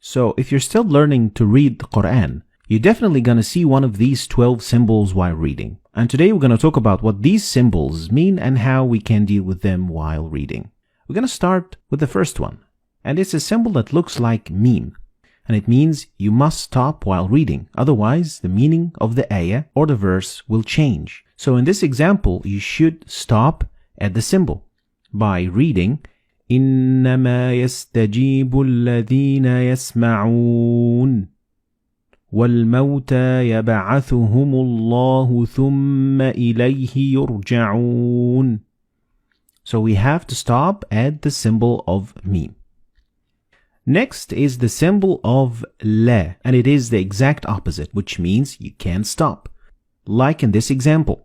So if you're still learning to read the Qur-An, you're definitely going to see one of these 12 symbols while reading. And today we're going to talk about what these symbols mean and how we can deal with them while reading. We're going to start with the first one. And it's a symbol that looks like meme. And it means you must stop while reading. Otherwise, the meaning of the ayah or the verse will change. So in this example, you should stop at the symbol by reading إنما يستجيب الذين يسمعون والموتى يبعثهم الله ثم إليه يرجعون. So we have to stop at the symbol of meme. Next is the symbol of la, and it is the exact opposite, which means you can't stop. Like in this example.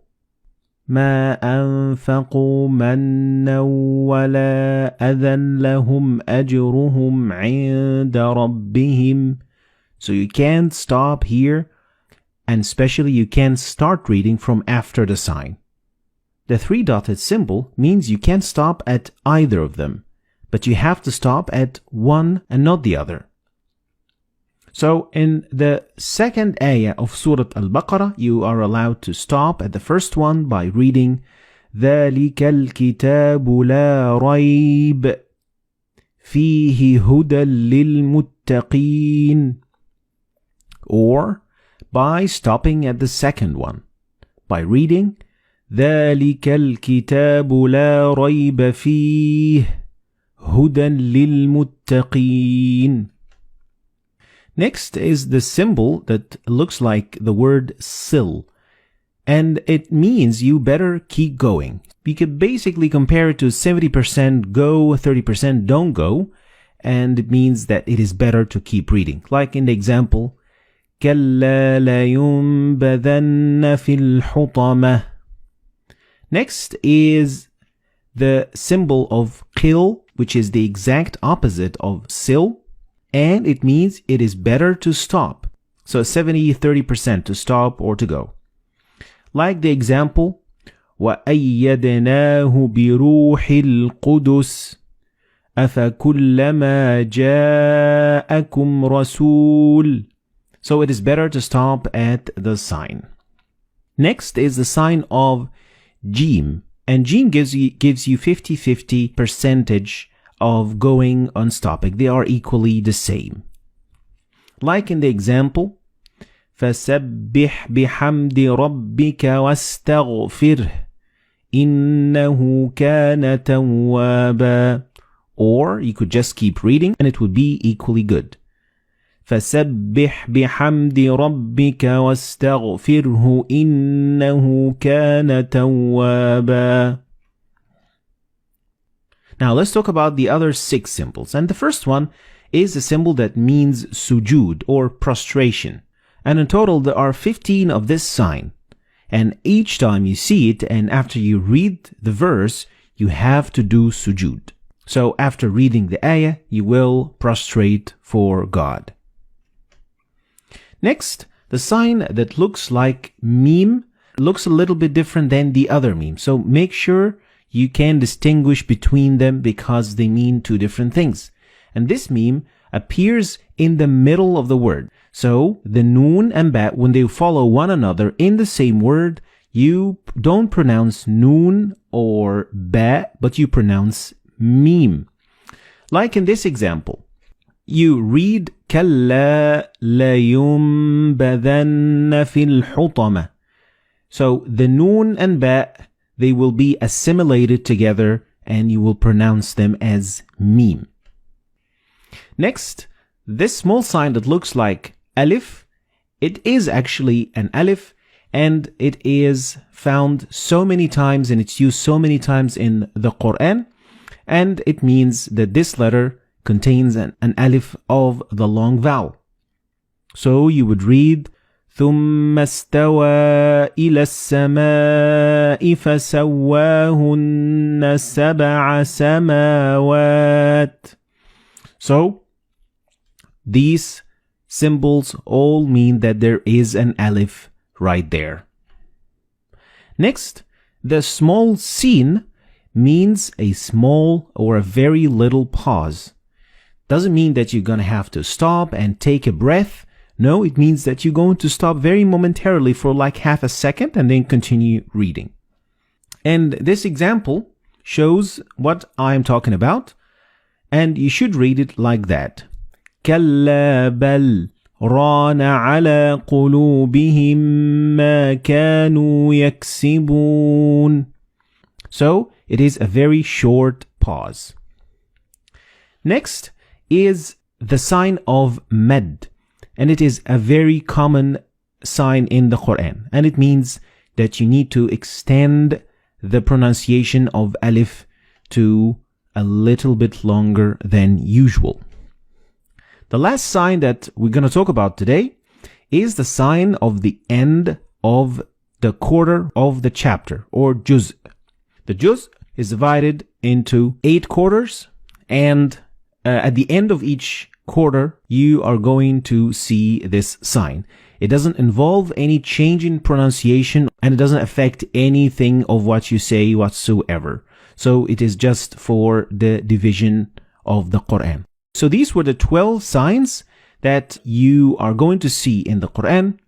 ما أنفقوا منا ولا أذى لهم أجرهم عند ربهم. So you can't stop here, and especially you can't start reading from after the sign. The three-dotted symbol means you can't stop at either of them, but you have to stop at one and not the other. So in the second ayah of Surah Al-Baqarah, you are allowed to stop at the first one by reading ذَلِكَ الْكِتَابُ لَا رَيْبَ فِيهِ هُدًى لِلْمُتَّقِينَ, or by stopping at the second one by reading ذَلِكَ الْكِتَابُ لَا رَيْبَ فِيهِ هُدًى لِلْمُتَّقِينَ. Next is the symbol that looks like the word sil, and it means you better keep going. We could basically compare it to 70% go, 30% don't go, and it means that it is better to keep reading. Like in the example, كَلَّا لَيُنبَذَنَّ فِي الْحُطَمَةِ. Next is the symbol of qil, which is the exact opposite of sil, and it means it is better to stop. So 70-30% to stop or to go. Like the example, وَأَيَّدْنَاهُ بِرُوحِ الْقُدُسِ أَفَكُلَّمَا جَاءَكُمْ رَسُولٌ. So it is better to stop at the sign. Next is the sign of Jim, and Jim gives you 50-50 percentage of going on stopping. They are equally the same. Like in the example, فَسَبِّحْ بِحَمْدِ رَبِّكَ وَاسْتَغْفِرْهِ إِنَّهُ كَانَ تَوَّابًا. Or you could just keep reading and it would be equally good. فَسَبِّحْ بِحَمْدِ رَبِّكَ وَاسْتَغْفِرْهُ إِنَّهُ كَانَ تَوَّابًا. Now let's talk about the other 6 symbols. And the first one is a symbol that means sujood or prostration. And in total there are 15 of this sign. And each time you see it and after you read the verse, you have to do sujood. So after reading the ayah, you will prostrate for God. Next, the sign that looks like meme looks a little bit different than the other meme. So make sure you can distinguish between them because they mean two different things. And this meme appears in the middle of the word. So the noon and ba, when they follow one another in the same word, you don't pronounce noon or ba, but you pronounce meme. Like in this example, you read كَلَّا لَيُنبَذَنَّ فِي الْحُطَمَةِ. So the noon and ba, they will be assimilated together and you will pronounce them as meme. Next, this small sign that looks like alif, it is actually an alif and it is found so many times and it's used so many times in the Qur-An, and it means that this letter contains an alif of the long vowel. So you would read ثم استوى إلى السماء فسواهن سبع سماوات. So these symbols all mean that there is an alif right there. Next, the small sin means a small or a very little pause. Doesn't mean that you're going to have to stop and take a breath. No, it means that you're going to stop very momentarily for like half a second and then continue reading. And this example shows what I'm talking about. And you should read it like that. كَلَّا بَلْ رَانَ عَلَى قُلُوبِهِمْ مَا كَانُوا يَكْسِبُونَ. So it is a very short pause. Next is the sign of mad. And it is a very common sign in the Qur-An. And it means that you need to extend the pronunciation of alif to a little bit longer than usual. The last sign that we're going to talk about today is the sign of the end of the quarter of the chapter, or juz. The juz is divided into 8 quarters, and at the end of each quarter, you are going to see this sign. It doesn't involve any change in pronunciation, and it doesn't affect anything of what you say whatsoever. So it is just for the division of the Qur'an. So these were the 12 signs that you are going to see in the Qur'an.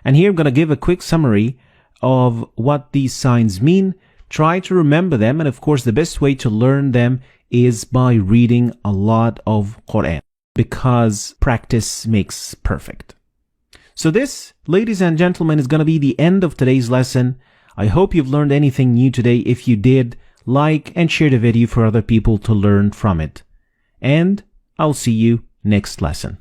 And here I'm going to give a quick summary of what these signs mean. Try to remember them. And of course, the best way to learn them is by reading a lot of Qur'an, because practice makes perfect. So this, ladies and gentlemen, is going to be the end of today's lesson. I hope you've learned anything new today. If you did, like and share the video for other people to learn from it. And I'll see you next lesson.